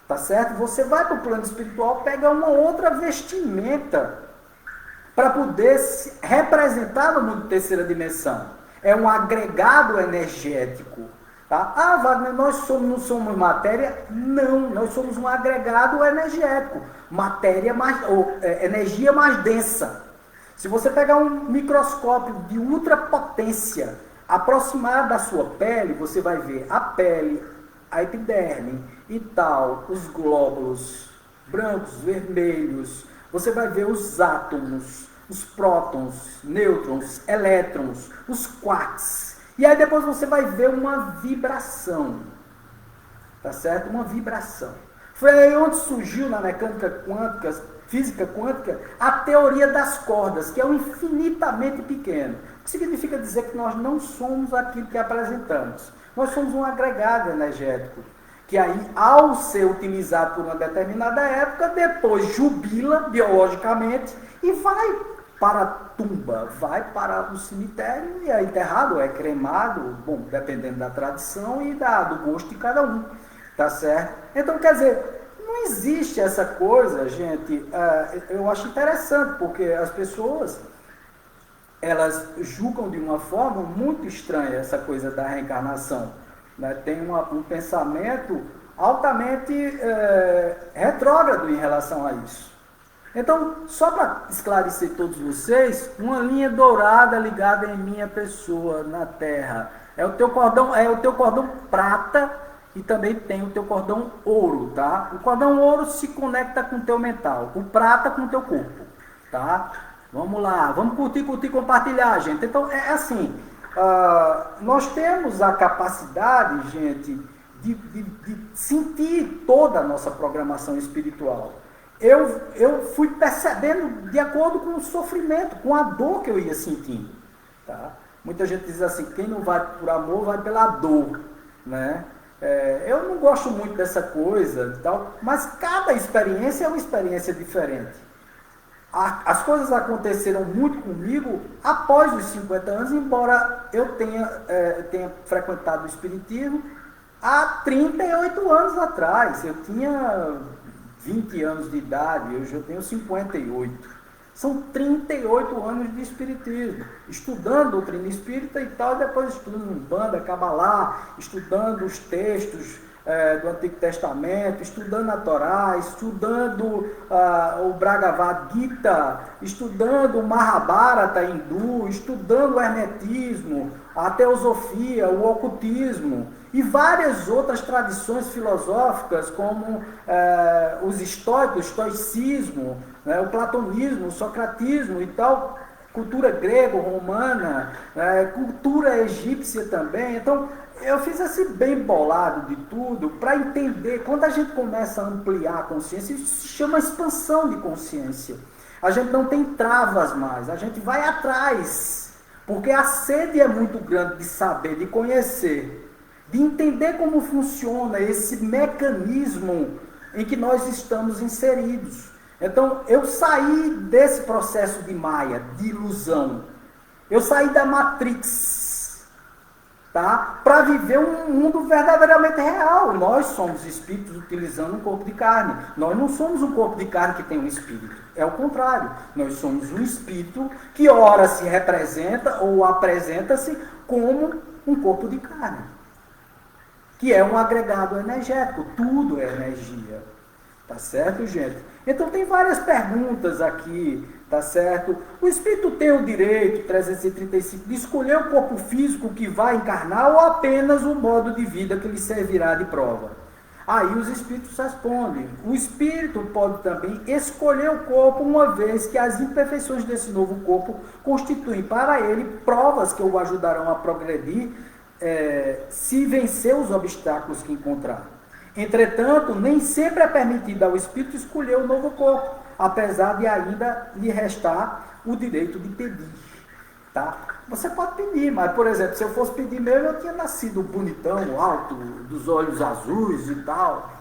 tá certo? Você vai para o plano espiritual, pega uma outra vestimenta para poder se representar no mundo de terceira dimensão. É um agregado energético. Tá? Ah, Wagner, nós não somos matéria? Não, nós somos um agregado energético. Energia mais densa. Se você pegar um microscópio de ultrapotência, aproximar da sua pele, você vai ver a pele, a epiderme e tal, os glóbulos brancos, vermelhos. Você vai ver os átomos, os prótons, nêutrons, elétrons, os quarks. E aí depois você vai ver uma vibração. Tá certo? Uma vibração. Foi aí onde surgiu na mecânica quântica, física quântica, a teoria das cordas, que é o infinitamente pequeno. O que significa dizer que nós não somos aquilo que apresentamos. Nós somos um agregado energético, que aí, ao ser utilizado por uma determinada época, depois jubila biologicamente e vai para a tumba, vai para o cemitério e é enterrado, é cremado, bom, dependendo da tradição e do gosto de cada um, tá certo? Então, quer dizer, não existe essa coisa, gente, eu acho interessante, porque as pessoas, elas julgam de uma forma muito estranha essa coisa da reencarnação, né? Tem um pensamento altamente retrógrado em relação a isso. Então, só para esclarecer todos vocês, uma linha dourada ligada em minha pessoa na Terra. É o teu cordão prata e também tem o teu cordão ouro, tá? O cordão ouro se conecta com o teu mental, o prata com o teu corpo, tá? Vamos lá, vamos curtir, compartilhar, gente. Então, é assim, nós temos a capacidade, gente, de sentir toda a nossa programação espiritual. Eu fui percebendo de acordo com o sofrimento, com a dor que eu ia sentindo. Tá? Muita gente diz assim, quem não vai por amor, vai pela dor. Né? Eu não gosto muito dessa coisa, tal, mas cada experiência é uma experiência diferente. As coisas aconteceram muito comigo após os 50 anos, embora eu tenha frequentado o Espiritismo há 38 anos atrás. Eu tinha 20 anos de idade, hoje eu tenho 58. São 38 anos de espiritismo, estudando doutrina espírita e tal, depois estudando Umbanda, Cabalá, estudando os textos do Antigo Testamento, estudando a Torá, estudando o Bhagavad Gita, estudando o Mahabharata hindu, estudando o hermetismo, a teosofia, o ocultismo e várias outras tradições filosóficas, como os estoicos, o estoicismo, né, o platonismo, o socratismo e tal, cultura grego-romana, cultura egípcia também. Então, eu fiz esse bem bolado de tudo para entender, quando a gente começa a ampliar a consciência, isso se chama expansão de consciência. A gente não tem travas mais, a gente vai atrás, porque a sede é muito grande de saber, de conhecer, de entender como funciona esse mecanismo em que nós estamos inseridos. Então, eu saí desse processo de Maia, de ilusão. Eu saí da Matrix, tá? Para viver um mundo verdadeiramente real. Nós somos espíritos utilizando um corpo de carne. Nós não somos um corpo de carne que tem um espírito. É o contrário. Nós somos um espírito que ora se representa ou apresenta-se como um corpo de carne, que é um agregado energético. Tudo é energia. Tá certo, gente? Então tem várias perguntas aqui, tá certo? O espírito tem o direito, 335, de escolher o corpo físico que vai encarnar ou apenas o modo de vida que lhe servirá de prova? Aí os espíritos respondem. O espírito pode também escolher o corpo, uma vez que as imperfeições desse novo corpo constituem para ele provas que o ajudarão a progredir, se vencer os obstáculos que encontrar. Entretanto, nem sempre é permitido ao espírito escolher o novo corpo, apesar de ainda lhe restar o direito de pedir. Tá? Você pode pedir, mas, por exemplo, se eu fosse pedir mesmo, eu tinha nascido bonitão, alto, dos olhos azuis e tal,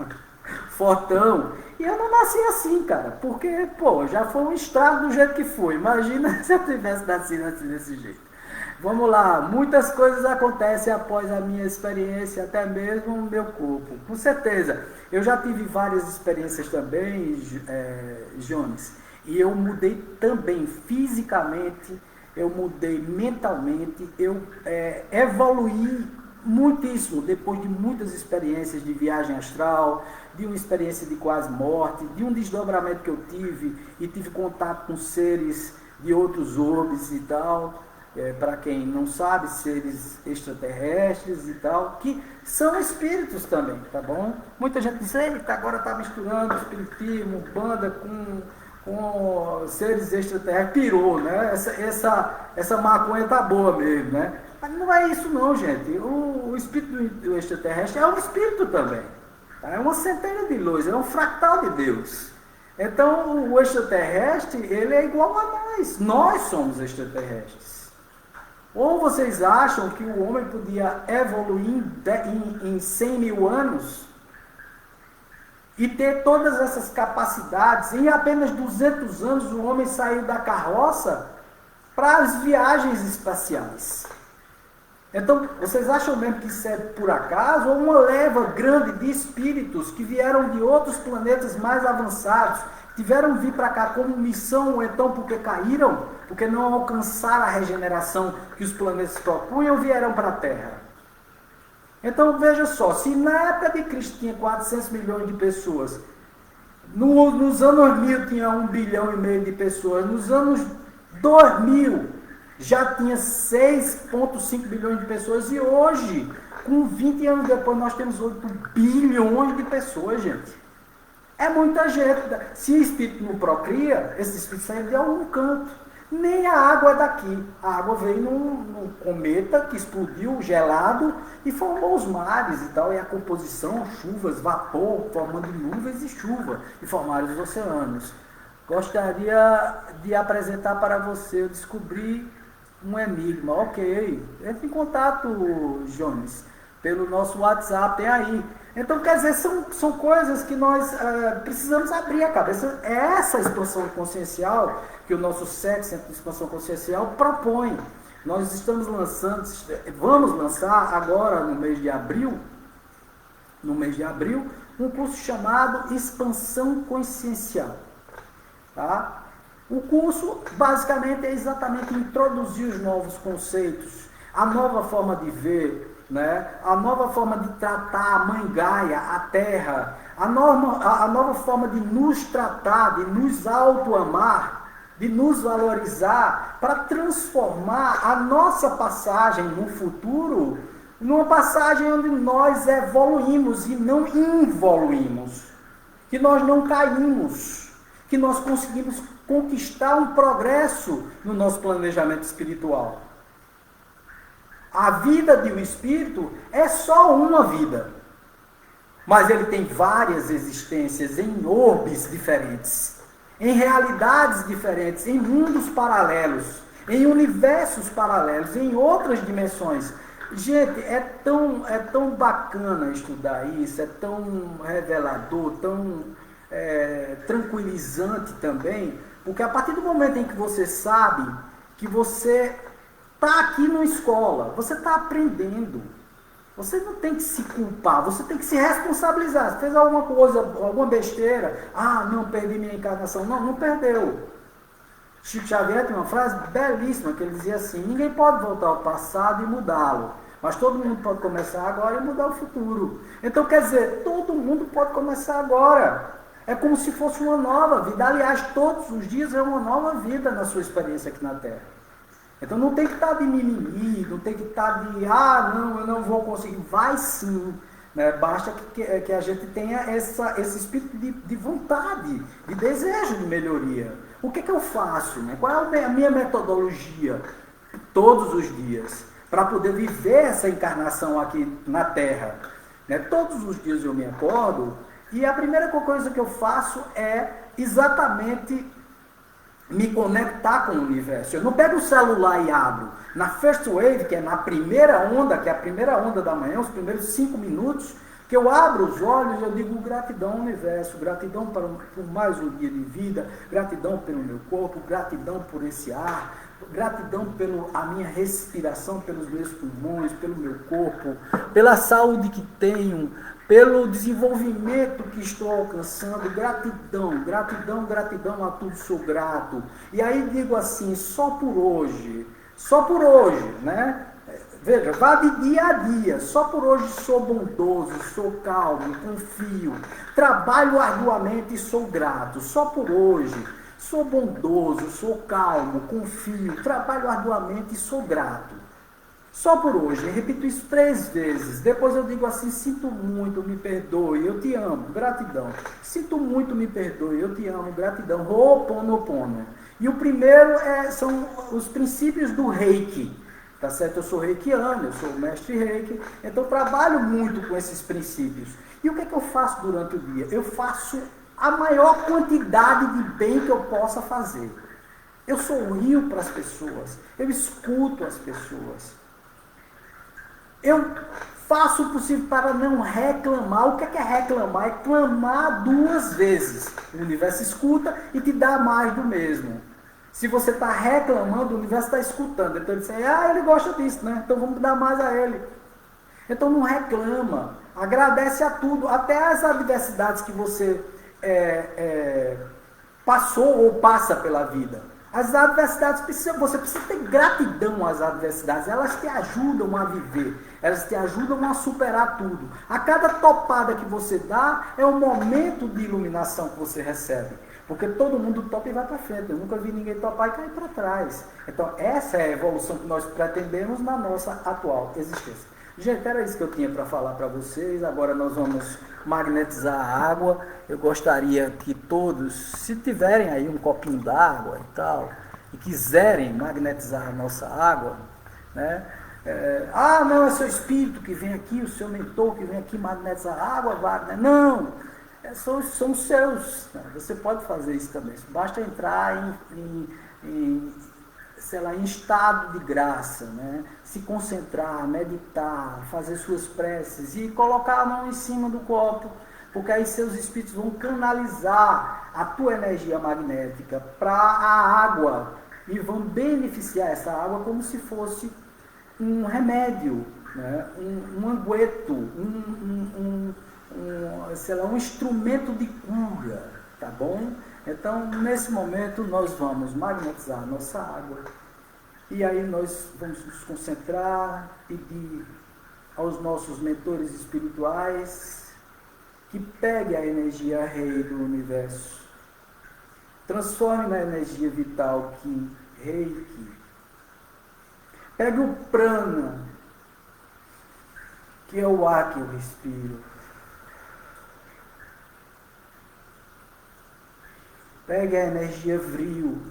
fortão. E eu não nasci assim, cara, porque, já foi um estrago do jeito que foi. Imagina se eu tivesse nascido assim, desse jeito. Vamos lá, muitas coisas acontecem após a minha experiência, até mesmo no meu corpo. Com certeza, eu já tive várias experiências também, Jones, e eu mudei também fisicamente, eu mudei mentalmente, eu evoluí muitíssimo depois de muitas experiências de viagem astral, de uma experiência de quase morte, de um desdobramento que eu tive, e tive contato com seres de outros orbes e tal. Para quem não sabe, seres extraterrestres e tal, que são espíritos também, tá bom? Muita gente diz, eita, agora está misturando espiritismo, banda com seres extraterrestres, pirou, né? Essa maconha tá boa mesmo, né? Mas não é isso não, gente. O espírito do extraterrestre é um espírito também, tá? É uma centelha de luz, é um fractal de Deus. Então, o extraterrestre, ele é igual a nós somos extraterrestres. Ou vocês acham que o homem podia evoluir em 100 mil anos e ter todas essas capacidades? Em apenas 200 anos o homem saiu da carroça para as viagens espaciais. Então, vocês acham mesmo que isso é por acaso? Ou uma leva grande de espíritos que vieram de outros planetas mais avançados, tiveram vir para cá como missão, ou então porque caíram, porque não alcançaram a regeneração que os planetas propunham, vieram para a Terra. Então veja só, se na época de Cristo tinha 400 milhões de pessoas, nos anos 1000 tinha 1,5 bilhão de pessoas, nos anos 2000 já tinha 6,5 bilhões de pessoas, e hoje, com 20 anos depois, nós temos 8 bilhões de pessoas, gente. É muita gente. Se o espírito não procria, esse espírito sai de algum canto. Nem a água é daqui. A água veio num cometa que explodiu gelado e formou os mares e tal. E a composição, chuvas, vapor, formando nuvens e chuva, e formaram os oceanos. Gostaria de apresentar para você, eu descobri um enigma. Ok, entre em contato, Jones, pelo nosso WhatsApp, tem aí. Então, quer dizer, são coisas que nós precisamos abrir a cabeça. É essa expansão consciencial que o nosso Centro de Expansão Consciencial propõe. Nós estamos vamos lançar agora no mês de abril, um curso chamado Expansão Consciencial. Tá? O curso, basicamente, é exatamente introduzir os novos conceitos, a nova forma de ver, né? A nova forma de tratar a Mãe Gaia, a Terra, a nova forma de nos tratar, de nos auto-amar, de nos valorizar para transformar a nossa passagem no futuro numa passagem onde nós evoluímos e não involuímos, que nós não caímos, que nós conseguimos conquistar um progresso no nosso planejamento espiritual. A vida de um espírito é só uma vida, mas ele tem várias existências em orbes diferentes, em realidades diferentes, em mundos paralelos, em universos paralelos, em outras dimensões. Gente, é tão bacana estudar isso, é tão revelador, tão tranquilizante também, porque a partir do momento em que você sabe que você está aqui na escola, você está aprendendo, você não tem que se culpar, você tem que se responsabilizar. Se fez alguma coisa, alguma besteira, não, perdi minha encarnação. Não, não perdeu. Chico Xavier tem uma frase belíssima que ele dizia assim: ninguém pode voltar ao passado e mudá-lo, mas todo mundo pode começar agora e mudar o futuro. Então, quer dizer, todo mundo pode começar agora. É como se fosse uma nova vida. Aliás, todos os dias é uma nova vida na sua experiência aqui na Terra. Então não tem que estar de mimimi, não tem que estar de, não, eu não vou conseguir. Vai sim, né? Basta que a gente tenha esse espírito de vontade, de desejo de melhoria. O que eu faço? Né? Qual é a minha metodologia todos os dias para poder viver essa encarnação aqui na Terra? Né? Todos os dias eu me acordo e a primeira coisa que eu faço é exatamente me conectar com o universo. Eu não pego o celular e abro. Na first wave, que é na primeira onda, que é a primeira onda da manhã, os primeiros 5 minutos, que eu abro os olhos e eu digo gratidão ao universo, gratidão por mais um dia de vida, gratidão pelo meu corpo, gratidão por esse ar, gratidão pela minha respiração, pelos meus pulmões, pelo meu corpo, pela saúde que tenho, pelo desenvolvimento que estou alcançando. Gratidão, gratidão, gratidão, a tudo sou grato. E aí digo assim, só por hoje, né? Veja, vá de dia a dia. Só por hoje sou bondoso, sou calmo, confio, trabalho arduamente e sou grato. Só por hoje sou bondoso, sou calmo, confio, trabalho arduamente e sou grato. Só por hoje, eu repito isso 3 vezes. Depois eu digo assim: sinto muito, me perdoe, eu te amo, gratidão. Sinto muito, me perdoe, eu te amo, gratidão. Ho'oponopono. E o primeiro são os princípios do Reiki. Tá certo? Eu sou reikiano, eu sou mestre Reiki, então trabalho muito com esses princípios. E o que eu faço durante o dia? Eu faço a maior quantidade de bem que eu possa fazer. Eu sorrio para as pessoas, eu escuto as pessoas. Eu faço o possível para não reclamar. O que é reclamar? É clamar 2 vezes. O universo escuta e te dá mais do mesmo. Se você está reclamando, o universo está escutando. Então ele diz, ele gosta disso, né? Então vamos dar mais a ele. Então não reclama. Agradece a tudo. Até as adversidades que você passou ou passa pela vida. As adversidades, você precisa ter gratidão às adversidades. Elas te ajudam a viver. Elas te ajudam a superar tudo. A cada topada que você dá, é um momento de iluminação que você recebe. Porque todo mundo topa e vai para frente. Eu nunca vi ninguém topar e cair para trás. Então, essa é a evolução que nós pretendemos na nossa atual existência. Gente, era isso que eu tinha para falar para vocês. Agora nós vamos magnetizar a água. Eu gostaria que todos, se tiverem aí um copinho d'água e tal, e quiserem magnetizar a nossa água, né? Não, é seu espírito que vem aqui, o seu mentor que vem aqui magnetizar a água, Wagner. Não, são os seus. Né? Você pode fazer isso também. Basta entrar em estado de graça, né? Se concentrar, meditar, fazer suas preces e colocar a mão em cima do copo, porque aí seus espíritos vão canalizar a tua energia magnética para a água e vão beneficiar essa água como se fosse um remédio, né? um angueto, um instrumento de cura, tá bom? Então, nesse momento, nós vamos magnetizar a nossa água e aí nós vamos nos concentrar, pedir aos nossos mentores espirituais que pegue a energia rei do universo Transforme na energia vital Ki, Reiki. Pegue o prana, que é o ar que eu respiro. Pegue a energia vril,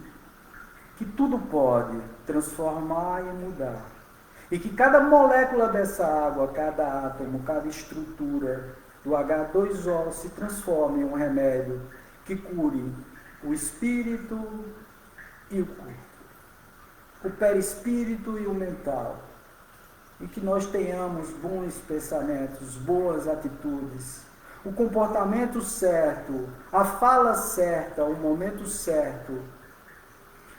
que tudo pode transformar e mudar. E que cada molécula dessa água, cada átomo, cada estrutura do H2O se transforme em um remédio que cure o espírito e o corpo, o perispírito e o mental. E que nós tenhamos bons pensamentos, boas atitudes, o comportamento certo, a fala certa, o momento certo,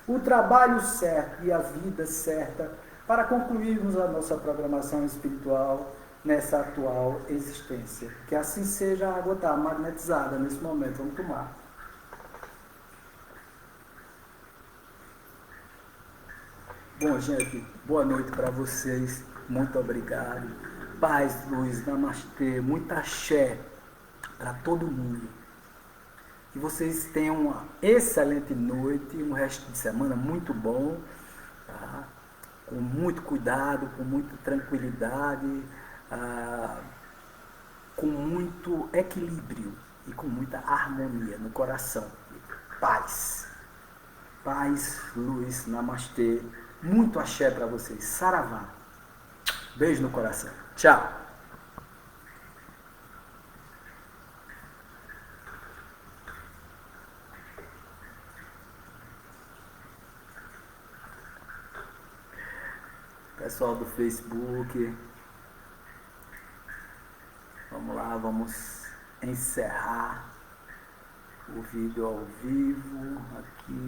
o trabalho certo e a vida certa para concluirmos a nossa programação espiritual nessa atual existência. Que assim seja, a água está magnetizada nesse momento. Vamos tomar. Bom, gente, boa noite para vocês. Muito obrigado. Paz, luz, namastê, muita axé para todo mundo. Que vocês tenham uma excelente noite, um resto de semana muito bom, tá? Com muito cuidado, com muita tranquilidade, com muito equilíbrio e com muita harmonia no coração. Paz. Paz, luz, namastê. Muito axé para vocês. Saravá. Beijo no coração. Tchau. Pessoal do Facebook, vamos lá, vamos encerrar o vídeo ao vivo aqui.